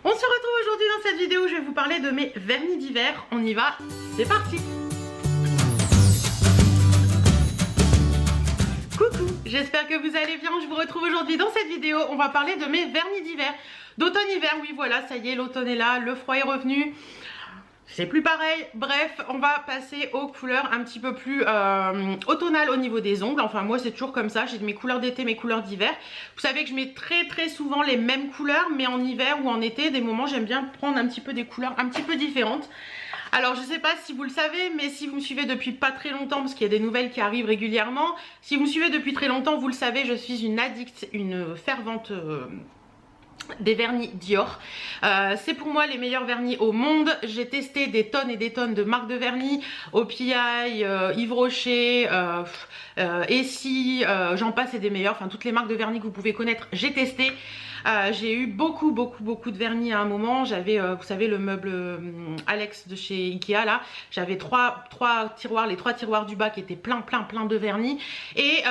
On se retrouve aujourd'hui dans cette vidéo où je vais vous parler de mes vernis d'hiver. On y va, c'est parti. Coucou, j'espère que vous allez bien. Je vous retrouve aujourd'hui dans cette vidéo. On va parler de mes vernis d'hiver. D'automne-hiver, oui voilà, ça y est, l'automne est là, le froid est revenu. C'est plus pareil, bref, on va passer aux couleurs un petit peu plus automnales au niveau des ongles. Enfin moi c'est toujours comme ça, j'ai mes couleurs d'été, mes couleurs d'hiver. Vous savez que je mets très souvent les mêmes couleurs, mais en hiver ou en été, des moments j'aime bien prendre un petit peu des couleurs un petit peu différentes. Alors je sais pas si vous le savez, mais si vous me suivez depuis pas très longtemps, parce qu'il y a des nouvelles qui arrivent régulièrement, si vous me suivez depuis très longtemps, vous le savez, je suis une addict, une fervente... des vernis Dior. C'est pour moi les meilleurs vernis au monde. J'ai testé des tonnes et des tonnes de marques de vernis, OPI, Yves Rocher, Essie, j'en passe et des meilleurs. Enfin toutes les marques de vernis que vous pouvez connaître, j'ai testé. J'ai eu beaucoup de vernis à un moment. J'avais vous savez le meuble Alex de chez Ikea là, j'avais trois tiroirs, les 3 tiroirs du bas qui étaient plein de vernis. Et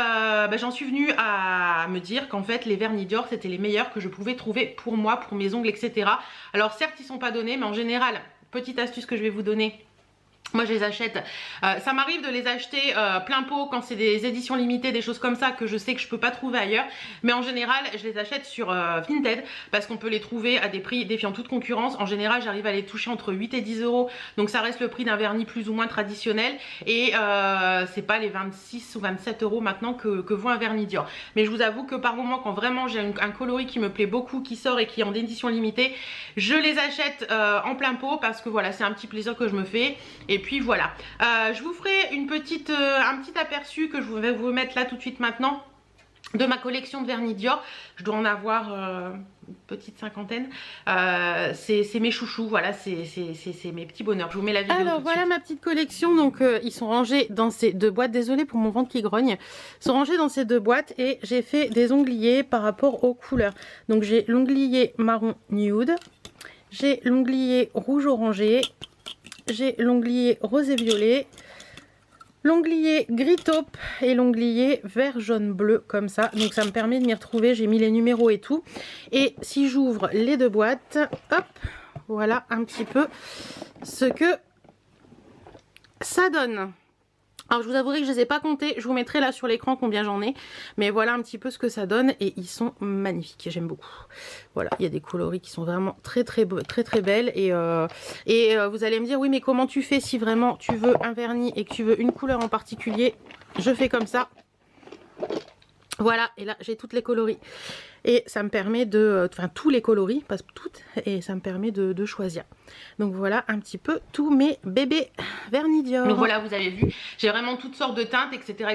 j'en suis venue à me dire qu'en fait les vernis Dior c'était les meilleurs que je pouvais trouver pour moi, pour mes ongles, etc. Alors certes ils sont pas donnés, mais en général, petite astuce que je vais vous donner, moi je les achète, ça m'arrive de les acheter plein pot quand c'est des éditions limitées, des choses comme ça que je sais que je peux pas trouver ailleurs. Mais en général je les achète sur Vinted parce qu'on peut les trouver à des prix défiant toute concurrence. En général j'arrive à les toucher entre 8 et 10 euros. Donc ça reste le prix d'un vernis plus ou moins traditionnel. Et c'est pas les 26 ou 27 euros maintenant que vaut un vernis Dior. Mais je vous avoue que par moment quand vraiment j'ai un coloris qui me plaît beaucoup, qui sort et qui est en édition limitée, je les achète en plein pot parce que voilà c'est un petit plaisir que je me fais. Et puis voilà, je vous ferai un petit aperçu que je vais vous mettre là tout de suite maintenant de ma collection de vernis Dior. Je dois en avoir une petite cinquantaine. C'est mes chouchous, voilà, c'est mes petits bonheurs. Je vous mets la vidéo. Alors voilà ma petite collection. Donc ils sont rangés dans ces 2 boîtes. Désolée pour mon ventre qui grogne. Ils sont rangés dans ces 2 boîtes et j'ai fait des ongliers par rapport aux couleurs. Donc j'ai l'onglier marron nude, j'ai l'onglier rouge orangé, j'ai l'onglier rose et violet, l'onglier gris taupe et l'onglier vert jaune bleu comme ça. Donc ça me permet de m'y retrouver, j'ai mis les numéros et tout. Et si j'ouvre les 2 boîtes, hop, voilà un petit peu ce que ça donne. Alors je vous avouerai que je ne les ai pas comptés, je vous mettrai là sur l'écran combien j'en ai. Mais voilà un petit peu ce que ça donne et ils sont magnifiques, j'aime beaucoup. Voilà, il y a des coloris qui sont vraiment très belles. Et vous allez me dire, oui mais comment tu fais si vraiment tu veux un vernis et que tu veux une couleur en particulier? Je fais comme ça. Voilà, et là j'ai toutes les coloris. Et ça me permet de... Enfin tous les coloris, pas toutes. Et ça me permet de choisir. Donc voilà un petit peu tous mes bébés vernis Dior. Donc voilà, vous avez vu, j'ai vraiment toutes sortes de teintes, etc.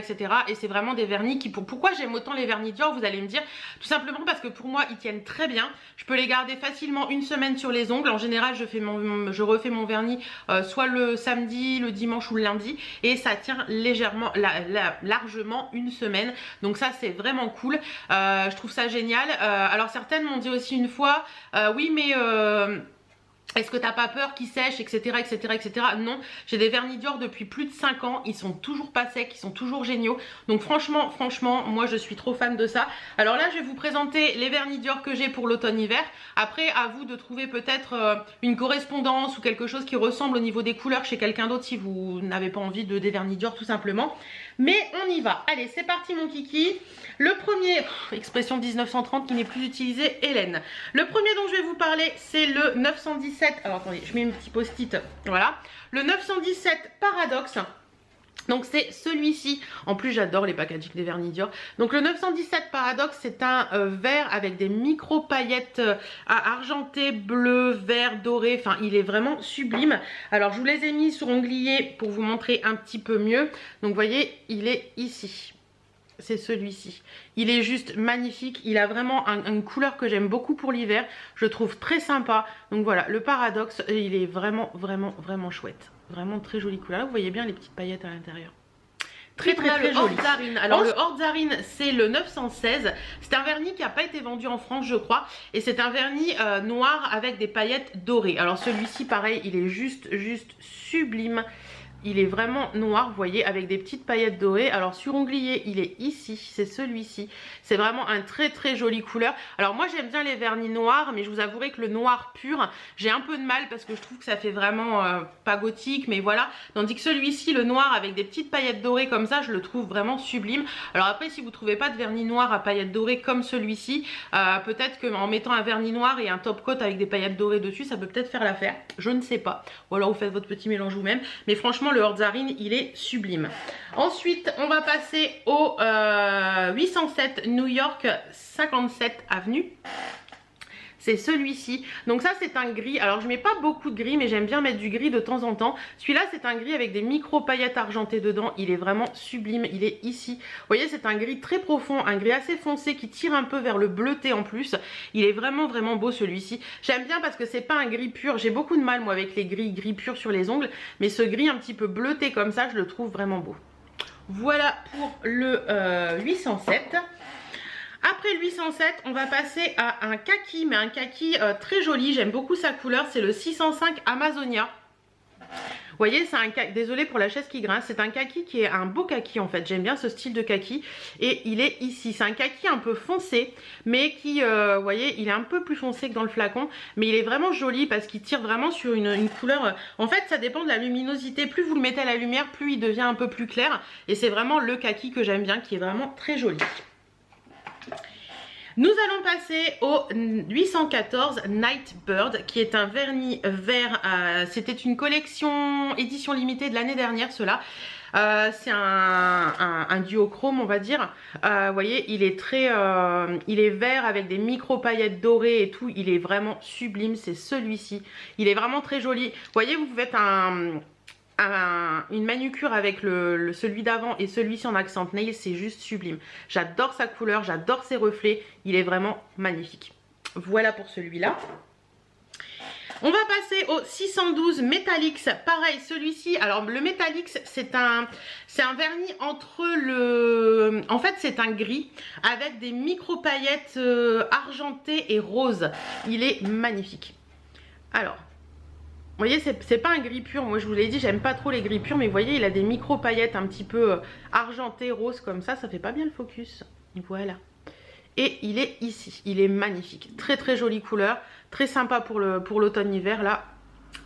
Et c'est vraiment des vernis qui... Pourquoi j'aime autant les vernis Dior, vous allez me dire? Tout simplement parce que pour moi, ils tiennent très bien. Je peux les garder facilement une semaine sur les ongles. En général, je refais mon vernis soit le samedi, le dimanche ou le lundi. Et ça tient légèrement, largement une semaine. Donc ça, c'est vraiment cool. Je trouve ça génial. Alors certaines m'ont dit aussi une fois, oui mais... est-ce que t'as pas peur qu'ils sèchent, etc. Non, j'ai des vernis Dior depuis plus de 5 ans, ils sont toujours pas secs, ils sont toujours géniaux. Donc franchement, moi je suis trop fan de ça. Alors là, je vais vous présenter les vernis Dior que j'ai pour l'automne-hiver. Après, à vous de trouver peut-être une correspondance ou quelque chose qui ressemble au niveau des couleurs chez quelqu'un d'autre si vous n'avez pas envie de des vernis Dior tout simplement. Mais on y va. Allez, c'est parti mon kiki. Le premier, expression 1930 qui n'est plus utilisée, Hélène. Le premier dont je vais vous parler, c'est le 917. Alors attendez, je mets une petite post-it. Voilà. Le 917 Paradoxe. Donc c'est celui-ci. En plus j'adore les packaging des vernis Dior. Donc le 917 Paradoxe, c'est un vert avec des micro paillettes argentées, bleu, vert, doré. Enfin il est vraiment sublime. Alors je vous les ai mis sur onglier pour vous montrer un petit peu mieux. Donc vous voyez, il est ici. C'est celui-ci. Il est juste magnifique. Il a vraiment une couleur que j'aime beaucoup pour l'hiver. Je le trouve très sympa. Donc voilà, le Paradoxe, il est vraiment chouette. Vraiment très jolie couleur. Là, vous voyez bien les petites paillettes à l'intérieur. Très joli. Alors le Ordzarine, c'est le 916. C'est un vernis qui n'a pas été vendu en France je crois. Et c'est un vernis noir avec des paillettes dorées. Alors celui-ci pareil, il est juste sublime. il est vraiment noir, vous voyez, avec des petites paillettes dorées. Alors sur onglet, il est ici, c'est celui-ci. C'est vraiment un très très joli couleur. Alors moi j'aime bien les vernis noirs, mais je vous avouerai que le noir pur, j'ai un peu de mal parce que je trouve que ça fait vraiment pas gothique, mais voilà. Tandis que celui-ci, le noir avec des petites paillettes dorées comme ça, je le trouve vraiment sublime. Alors après, si vous trouvez pas de vernis noir à paillettes dorées comme celui-ci, peut-être qu'en mettant un vernis noir et un top coat avec des paillettes dorées dessus, ça peut peut-être faire l'affaire. Je ne sais pas. Ou alors vous faites votre petit mélange vous-même. Mais franchement, le Orzarin, il est sublime. Ensuite, on va passer au 807 New York 57 Avenue. C'est celui-ci. Donc ça, c'est un gris. Alors, je mets pas beaucoup de gris, mais j'aime bien mettre du gris de temps en temps. Celui-là, c'est un gris avec des micro paillettes argentées dedans. Il est vraiment sublime. Il est ici. Vous voyez, c'est un gris très profond, un gris assez foncé qui tire un peu vers le bleuté en plus. Il est vraiment, vraiment beau celui-ci. J'aime bien parce que c'est pas un gris pur. J'ai beaucoup de mal, moi, avec les gris purs sur les ongles. Mais ce gris un petit peu bleuté comme ça, je le trouve vraiment beau. Voilà pour le 807. Après le 807, on va passer à un kaki, mais un kaki très joli. J'aime beaucoup sa couleur, c'est le 605 Amazonia. Vous voyez, c'est un kaki, désolé pour la chaise qui grince, c'est un kaki qui est un beau kaki en fait. J'aime bien ce style de kaki et il est ici. C'est un kaki un peu foncé, mais qui, vous voyez, il est un peu plus foncé que dans le flacon. Mais il est vraiment joli parce qu'il tire vraiment sur une couleur. En fait, ça dépend de la luminosité. Plus vous le mettez à la lumière, plus il devient un peu plus clair. Et c'est vraiment le kaki que j'aime bien, qui est vraiment très joli. Nous allons passer au 814 Nightbird, qui est un vernis vert. C'était une collection édition limitée de l'année dernière, cela. C'est un duochrome, on va dire. Vous voyez, il est très, il est vert avec des micro paillettes dorées et tout. Il est vraiment sublime. C'est celui-ci. Il est vraiment très joli. Vous voyez, vous faites une manucure avec celui d'avant et celui-ci en accent nail, c'est juste sublime. J'adore sa couleur, j'adore ses reflets, il est vraiment magnifique. Voilà pour celui-là. On va passer au 612 Metallics. Pareil, celui-ci, alors le Metallics, c'est un vernis entre le... En fait, c'est un gris avec des micro paillettes argentées et roses. Il est magnifique. Alors... Vous voyez, c'est pas un gris pur. Moi, je vous l'ai dit, j'aime pas trop les gris purs. Mais vous voyez, il a des micro paillettes un petit peu argentées, roses comme ça. Ça fait pas bien le focus. Voilà. Et il est ici. Il est magnifique. Très, très jolie couleur. Très sympa pour l'automne-hiver. Là,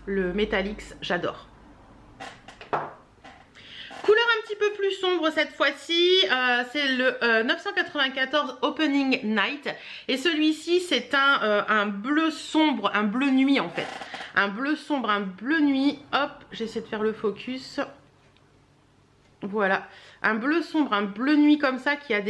le Metallics, j'adore. Couleur un petit peu plus sombre cette fois-ci, c'est le 994 Opening Night. Et celui-ci, c'est un bleu sombre, un bleu nuit en fait. Un bleu sombre, un bleu nuit. Hop, j'essaie de faire le focus. Voilà, un bleu sombre, un bleu nuit comme ça qui a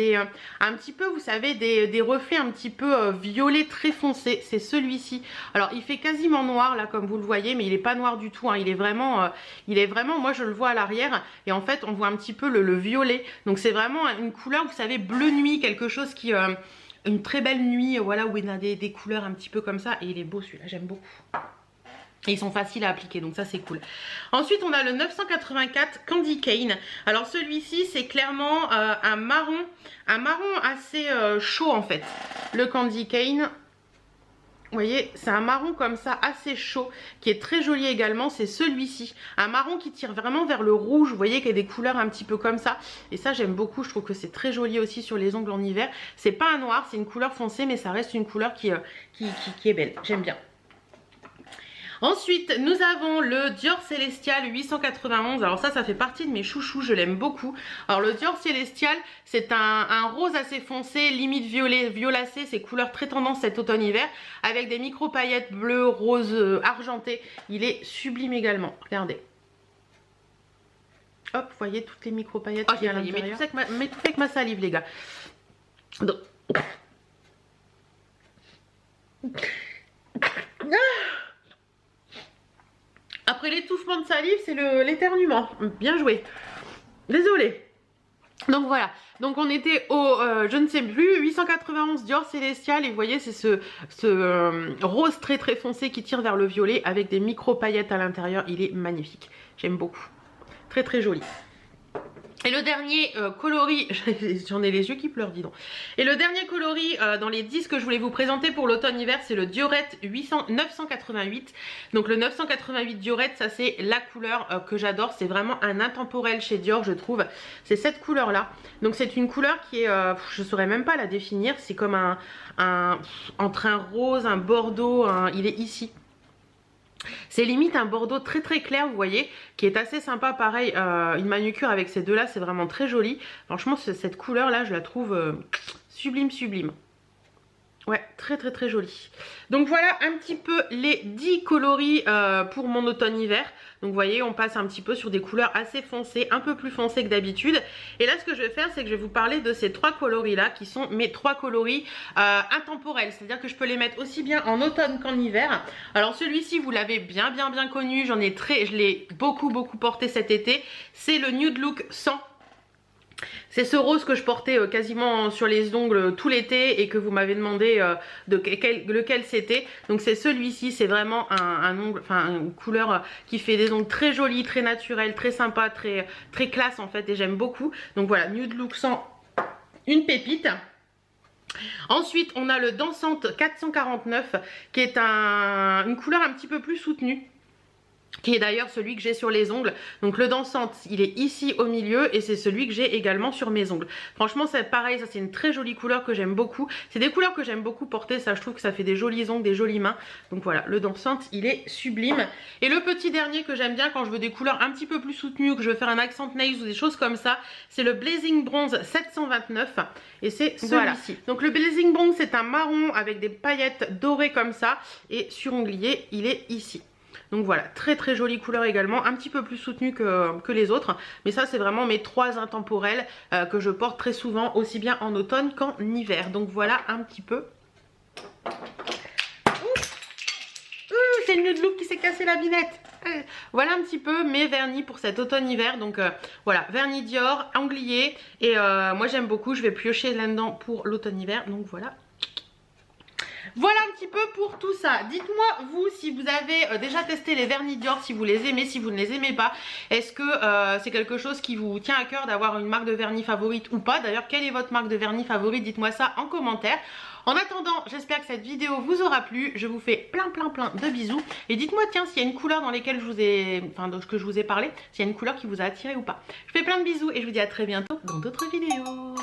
un petit peu, vous savez, des reflets un petit peu violet très foncé. C'est celui-ci. Alors, il fait quasiment noir là, comme vous le voyez, mais il n'est pas noir du tout. Hein. Il est vraiment, moi je le vois à l'arrière et en fait, on voit un petit peu le violet. Donc, c'est vraiment une couleur, vous savez, bleu nuit, quelque chose qui, une très belle nuit, voilà, où il y a des couleurs un petit peu comme ça. Et il est beau celui-là, j'aime beaucoup. Et ils sont faciles à appliquer, donc ça c'est cool. Ensuite on a le 984 Candy Cane. Alors celui-ci c'est clairement un marron assez chaud en fait. Le Candy Cane, vous voyez, c'est un marron comme ça assez chaud qui est très joli également. C'est celui-ci, un marron qui tire vraiment vers le rouge. Vous voyez qu'il y a des couleurs un petit peu comme ça. Et ça j'aime beaucoup, je trouve que c'est très joli aussi sur les ongles en hiver. C'est pas un noir, c'est une couleur foncée, mais ça reste une couleur qui est belle, j'aime bien. Ensuite, nous avons le Dior Celestial 891. Alors ça fait partie de mes chouchous, je l'aime beaucoup. Alors le Dior Celestial, c'est un rose assez foncé, limite violet, violacé. C'est couleur très tendance cet automne-hiver, avec des micro paillettes bleues, roses, argentées. Il est sublime également, regardez. Hop, vous voyez toutes les micro paillettes qu'il y a à l'intérieur. Mais tout avec ma salive, les gars. Donc... Après l'étouffement de salive, c'est l'éternuement. Bien joué. Désolée. Donc voilà. Donc on était au, je ne sais plus, 891 Dior Celestial. Et vous voyez, c'est ce rose très très foncé qui tire vers le violet avec des micro paillettes à l'intérieur. Il est magnifique. J'aime beaucoup. Très très joli. Et le dernier coloris, j'en ai les yeux qui pleurent, dis donc. Et le dernier coloris dans les 10 que je voulais vous présenter pour l'automne-hiver, c'est le Diorette 988. Donc le 988 Diorette, ça c'est la couleur que j'adore. C'est vraiment un intemporel chez Dior, je trouve. C'est cette couleur-là. Donc c'est une couleur qui est, je saurais même pas la définir. C'est comme entre un rose, un bordeaux, il est ici. C'est limite un bordeaux très très clair, vous voyez, qui est assez sympa. Pareil, une manucure avec ces deux là, c'est vraiment très joli. Franchement, cette couleur là, je la trouve sublime, sublime. Ouais, très très très joli. Donc voilà un petit peu les 10 coloris pour mon automne-hiver. Donc vous voyez, on passe un petit peu sur des couleurs assez foncées, un peu plus foncées que d'habitude. Et là, ce que je vais faire, c'est que je vais vous parler de ces 3 coloris là, qui sont mes 3 coloris intemporels. C'est-à-dire que je peux les mettre aussi bien en automne qu'en hiver. Alors celui-ci, vous l'avez bien connu. Je l'ai beaucoup porté cet été. C'est le Nude Look 100. C'est ce rose que je portais quasiment sur les ongles tout l'été et que vous m'avez demandé lequel c'était. Donc c'est celui-ci, c'est vraiment un ongle, enfin une couleur qui fait des ongles très jolis, très naturels, très sympa, très classe en fait, et j'aime beaucoup. Donc voilà, Nude Look 100, une pépite. Ensuite on a le Dansante 449 qui est une couleur un petit peu plus soutenue, qui est d'ailleurs celui que j'ai sur les ongles. Donc le Dansante, il est ici au milieu et c'est celui que j'ai également sur mes ongles. Franchement c'est pareil, ça c'est une très jolie couleur que j'aime beaucoup. C'est des couleurs que j'aime beaucoup porter, ça je trouve que ça fait des jolis ongles, des jolies mains. Donc voilà, le Dansante il est sublime. Et le petit dernier que j'aime bien quand je veux des couleurs un petit peu plus soutenues, que je veux faire un accent nails ou des choses comme ça, c'est le Blazing Bronze 729 et c'est celui-ci. Voilà. Donc le Blazing Bronze c'est un marron avec des paillettes dorées comme ça et sur onglier il est ici. Donc voilà, très très jolie couleur également, un petit peu plus soutenue que les autres. Mais ça c'est vraiment mes 3 intemporels que je porte très souvent, aussi bien en automne qu'en hiver. Donc voilà un petit peu. C'est le Nude Look qui s'est cassé la binette. Voilà un petit peu mes vernis pour cet automne-hiver. Donc voilà, vernis Dior, anglier. Et moi j'aime beaucoup, je vais piocher là-dedans pour l'automne-hiver. Donc voilà. Voilà un petit peu pour tout ça. Dites-moi vous si vous avez déjà testé les vernis Dior, si vous les aimez, si vous ne les aimez pas. Est-ce que c'est quelque chose qui vous tient à cœur d'avoir une marque de vernis favorite ou pas? D'ailleurs, quelle est votre marque de vernis favorite? Dites-moi ça en commentaire. En attendant, j'espère que cette vidéo vous aura plu. Je vous fais plein de bisous. Et dites-moi tiens s'il y a une couleur dans lesquelles je vous ai, que je vous ai parlé, s'il y a une couleur qui vous a attiré ou pas. Je vous fais plein de bisous et je vous dis à très bientôt dans d'autres vidéos.